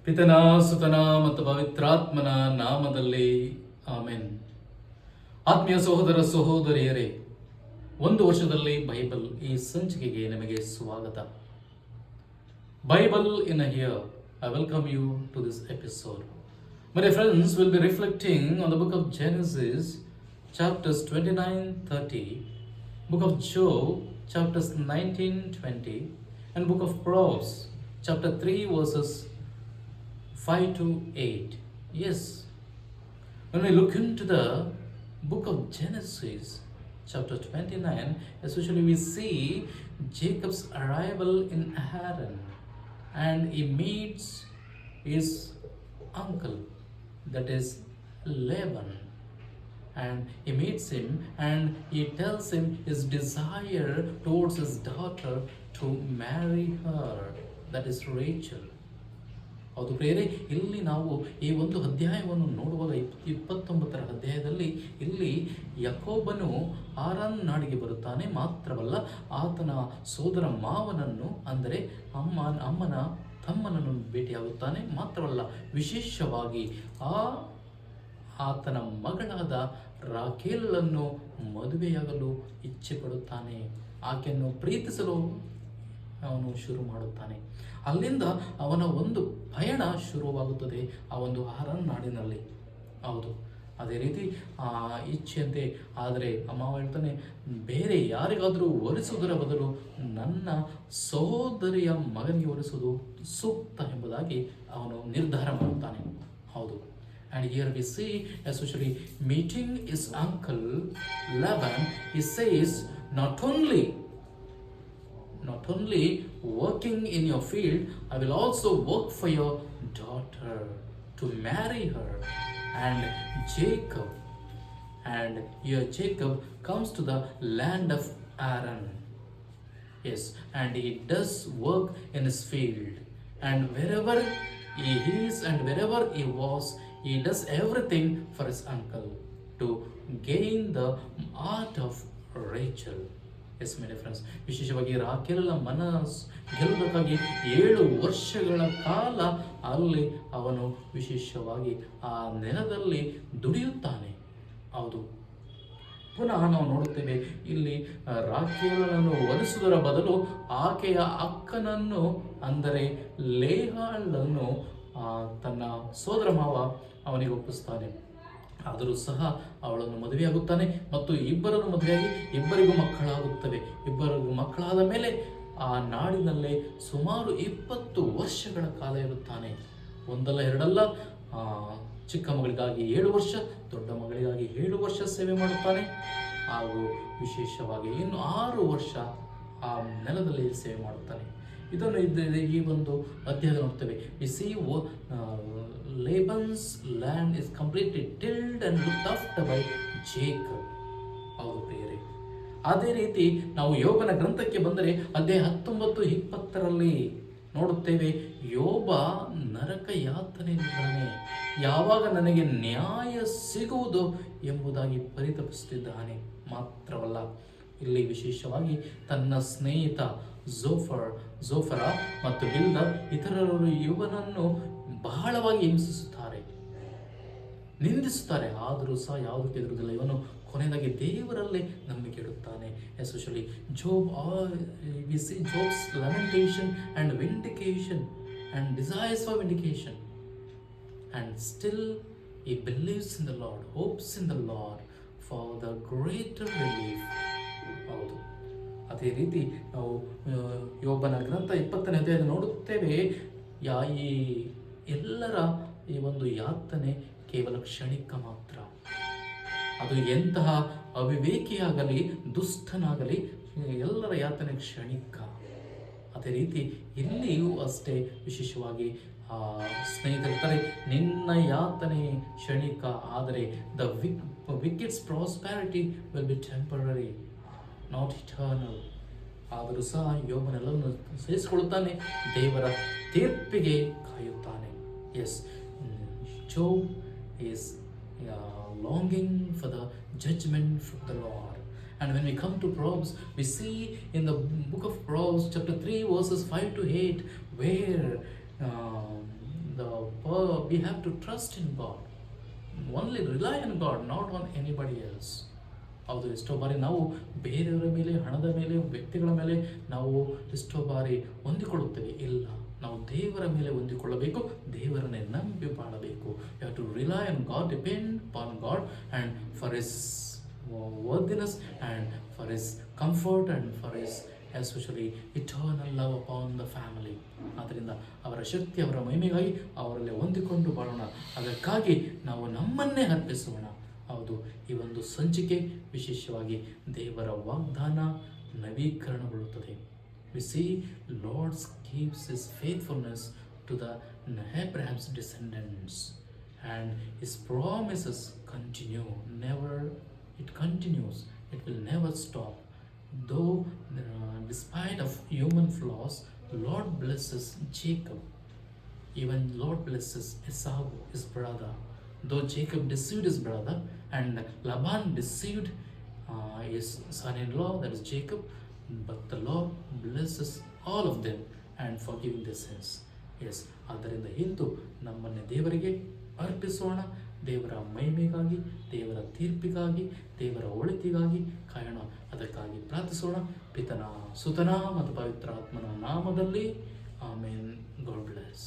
ಪಿತನ ಸುತನ ಮತ್ತು ಪವಿತ್ರಾತ್ಮನ ನಾಮದಲ್ಲಿ ಆಮೆನ್. ಆತ್ಮೀಯ ಸಹೋದರ ಸಹೋದರಿಯರೇ, ಒಂದು ವರ್ಷದಲ್ಲಿ ಬೈಬಲ್ ಈ ಸಂಚಿಕೆಗೆ ನಿಮಗೆ ಸ್ವಾಗತ. Bible in a year. I welcome you to this episode. My dear friends, we'll be reflecting on the book of Genesis, chapters 29-30, book of Job, chapters 19-20, and book of Proverbs, chapter 3, verses 5 to 8. Yes, when we look into the book of Genesis, chapter 29, especially we see Jacob's arrival in Haran, and he meets his uncle, that is Laban, and he meets him and he tells him his desire towards his daughter to marry her, that is Rachel. ಹೌದು ಪ್ರಿಯರೇ, ಇಲ್ಲಿ ನಾವು ಈ ಒಂದು ಅಧ್ಯಾಯವನ್ನು ನೋಡುವಾಗ 29ರ ಅಧ್ಯಾಯದಲ್ಲಿ ಇಲ್ಲಿ ಯಾಕೋಬನು ಹಾರಾನ್ ನಾಡಿಗೆ ಬರುತ್ತಾನೆ. ಮಾತ್ರವಲ್ಲ, ಆತನ ಸೋದರ ಮಾವನನ್ನು ಅಂದರೆ ಅಮ್ಮನ ತಮ್ಮನನ್ನು ಭೇಟಿಯಾಗುತ್ತಾನೆ. ಮಾತ್ರವಲ್ಲ, ವಿಶೇಷವಾಗಿ ಆತನ ಮಗಳಾದ ರಾಕೇಲನ್ನು ಮದುವೆಯಾಗಲು ಇಚ್ಛೆ ಪಡುತ್ತಾನೆ. ಆಕೆಯನ್ನು ಪ್ರೀತಿಸಲು ಅವನು ಶುರು ಮಾಡುತ್ತಾನೆ. ಅಲ್ಲಿಂದ ಅವನ ಒಂದು ಪಯಣ ಶುರುವಾಗುತ್ತದೆ ಆ ಒಂದು ಹಾರಾನ್ ನಾಡಿನಲ್ಲಿ. ಹೌದು, ಅದೇ ರೀತಿ ಇಚ್ಛೆಯಂತೆ. ಆದರೆ ಅಮ್ಮ ಹೇಳ್ತಾನೆ, ಬೇರೆ ಯಾರಿಗಾದರೂ ಒಲಿಸುವುದರ ಬದಲು ನನ್ನ ಸಹೋದರಿಯ ಮಗನಿಗೆ ಒಲಿಸುವುದು ಸೂಕ್ತ ಎಂಬುದಾಗಿ ಅವನು ನಿರ್ಧಾರ ಮಾಡುತ್ತಾನೆ. ಹೌದು, and here we see especially meeting his uncle Laban. He says, not only working in your field, I will also work for your daughter to marry her. And Jacob comes to the land of Haran. Yes, and he does work in his field, and wherever he is and wherever he was, he does everything for his uncle to gain the heart of Rachel. Yes my dear friends, ವಿಶೇಷವಾಗಿ ರಾಕೇಲಳ ಮನಸ್ಸು ಗೆಲ್ಲುವುದಕ್ಕಾಗಿ 7 ವರ್ಷಗಳ ಕಾಲ ಅಲ್ಲಿ ಅವನು ವಿಶೇಷವಾಗಿ ಆ ನೆಲದಲ್ಲಿ ದುಡಿಯುತ್ತಾನೆ. ಹೌದು, ಪುನಃ ನಾವು ನೋಡುತ್ತೇವೆ ಇಲ್ಲಿ ರಾಕೇಲನನ್ನು ಒಲಿಸುವುದರ ಬದಲು ಆಕೆಯ ಅಕ್ಕನನ್ನು ಅಂದರೆ ಲೇಹಾಳನ್ನು ತನ್ನ ಸೋದರ ಮಾವ ಅವನಿಗೆ ಒಪ್ಪಿಸ್ತಾನೆ. ಆದರೂ ಸಹ ಅವಳನ್ನು ಮದುವೆಯಾಗುತ್ತಾನೆ ಮತ್ತು ಇಬ್ಬರನ್ನು ಮದುವೆಯಾಗಿ ಇಬ್ಬರಿಗೂ ಮಕ್ಕಳಾಗುತ್ತವೆ. ಇಬ್ಬರಿಗೂ ಮಕ್ಕಳಾದ ಮೇಲೆ ಆ ನಾಡಿನಲ್ಲೇ ಸುಮಾರು 20 ವರ್ಷಗಳ ಕಾಲ ಇರುತ್ತಾನೆ. ಒಂದಲ್ಲ ಎರಡಲ್ಲ, ಚಿಕ್ಕ ಮಗಳಿಗಾಗಿ 7 ವರ್ಷ, ದೊಡ್ಡ ಮಗಳಿಗಾಗಿ 7 ವರ್ಷ ಸೇವೆ ಮಾಡುತ್ತಾನೆ. ಹಾಗೂ ವಿಶೇಷವಾಗಿ ಇನ್ನು 6 ವರ್ಷ ಆ ನೆಲದಲ್ಲಿ ಸೇವೆ ಮಾಡುತ್ತಾನೆ. ಇದನ್ನು ಈ ಒಂದು ಅಧ್ಯಾಯದಲ್ಲಿ ನೋಡ್ತೇವೆ. We see Laban's land is completely tilled and looked after by Jacob. ಹೌದು ಪ್ರಿಯರೇ, ಅದೇ ರೀತಿ ನಾವು ಯೋಬನ ಗ್ರಂಥಕ್ಕೆ ಬಂದರೆ ಅಧ್ಯಾಯ 19-20ರಲ್ಲಿ ನೋಡುತ್ತೇವೆ, ಯೋಬ ನರಕ ಯಾತನೆಯಿದ್ದಾನೆ, ಯಾವಾಗ ನನಗೆ ನ್ಯಾಯ ಸಿಗುವುದು ಎಂಬುದಾಗಿ ಪರಿತಪಿಸುತ್ತಿದ್ದಾನೆ. ಮಾತ್ರವಲ್ಲ, ಇಲ್ಲಿ ವಿಶೇಷವಾಗಿ ತನ್ನ ಸ್ನೇಹಿತ ಝೋಫರ ಮತ್ತು ಬಿಲ್ದದ್ ಇತರರು ಇವನನ್ನು ಬಹಳವಾಗಿ ಹಿಂಸಿಸುತ್ತಾರೆ, ನಿಂದಿಸುತ್ತಾರೆ. ಆದರೂ ಸಹ ಯಾವುದಕ್ಕೆ ಎದುರುವುದಿಲ್ಲ. ಇವನು ಕೊನೆಯದಾಗಿ ದೇವರಲ್ಲೇ ನಂಬಿಕೆ ಇಡುತ್ತಾನೆ. Especially we see Job's lamentation and vindication and desires for vindication, and still he believes in the Lord, hopes in the Lord for the greater relief. ಹೌದು, ಅದೇ ರೀತಿ ನಾವು ಯೋಬನ ಗ್ರಂಥ 20ನೇ ಅಧ್ಯಾಯದಲ್ಲಿ ನೋಡುತ್ತೇವೆ, ಈ ಎಲ್ಲರ ಈ ಒಂದು ಯಾತನೆ ಕೇವಲ ಕ್ಷಣಿಕ ಮಾತ್ರ. ಅದು ಎಂತಹ ಅವಿವೇಕಿಯಾಗಲಿ ದುಷ್ಟನಾಗಲಿ ಎಲ್ಲರ ಯಾತನೆ ಕ್ಷಣಿಕ. ಅದೇ ರೀತಿ ಇಲ್ಲಿಯೂ ಅಷ್ಟೇ. ವಿಶೇಷವಾಗಿ ಸ್ನೇಹಿತರಿರ್ತಾರೆ, ನಿನ್ನ ಯಾತನೆ ಕ್ಷಣಿಕ, ಆದರೆ the wicked's prosperity will be temporary, not eternal. ಆದರೂ ಸಹ ಯೋಬನೆಲ್ಲವನ್ನು ಸಹಿಸಿಕೊಳ್ಳುತ್ತಾನೆ, ದೇವರ ತೀರ್ಪಿಗೆ ಕಾಯುತ್ತಾನೆ. Yes, Job is longing for the judgment from the Lord. And when we come to Proverbs, we see in the book of Proverbs, chapter 3, verses 5 to 8, where the we have to trust in God. Only rely on God, not on anybody else. ಹೌದು, ಎಷ್ಟೋ ಬಾರಿ ನಾವು ಬೇರೆಯವರ ಮೇಲೆ, ಹಣದ ಮೇಲೆ, ವ್ಯಕ್ತಿಗಳ ಮೇಲೆ ನಾವು ಎಷ್ಟೋ ಬಾರಿ ಹೊಂದಿಕೊಳ್ಳುತ್ತೇವೆ. ಇಲ್ಲ, ನಾವು ದೇವರ ಮೇಲೆ ಹೊಂದಿಕೊಳ್ಳಬೇಕು, ದೇವರನ್ನೇ ನಂಬಿ ಬಾಳಬೇಕು. You have to rely on God, depend upon God and for his worthiness and for his comfort and for his especially eternal love upon the family. ಆದ್ದರಿಂದ ಅವರ ಶಕ್ತಿ, ಅವರ ಮಹಿಮೆಗಾಗಿ ಅವರಲ್ಲಿ ಹೊಂದಿಕೊಂಡು ಬಾಳೋಣ. ಅದಕ್ಕಾಗಿ ನಾವು ನಮ್ಮನ್ನೇ ಅರ್ಪಿಸೋಣ. ಹೌದು, ಈ ಒಂದು ಸಂಚಿಕೆ ವಿಶೇಷವಾಗಿ ದೇವರ ವಾಗ್ದಾನ ನವೀಕರಣಗೊಳ್ಳುತ್ತದೆ. We see Lord keeps his faithfulness to the Abraham's descendants and his promises continue. It continues. It will never stop. Though despite of human flaws, Lord blesses Jacob. Even Lord blesses Esau, his brother. Though Jacob deceived his brother and Laban deceived his son-in-law, that is Jacob, but the Lord blesses all of them and forgiving their sins. Yes, ಆದ್ದರಿಂದ ಇಂದು ನಮ್ಮನ್ನೇ ದೇವರಿಗೆ ಅರ್ಪಿಸೋಣ. ದೇವರ ಮಹಿಮೆಗಾಗಿ, ದೇವರ ತೀರ್ಪಿಗಾಗಿ, ದೇವರ ಒಳಿತಿಗಾಗಿ ಕಾಯೋಣ. ಅದಕ್ಕಾಗಿ ಪ್ರಾರ್ಥಿಸೋಣ. ಪಿತನ, ಸುತನ ಮತ್ತು ಪವಿತ್ರ ಆತ್ಮನ ನಾಮದಲ್ಲಿ ಆಮೇನ್. God bless.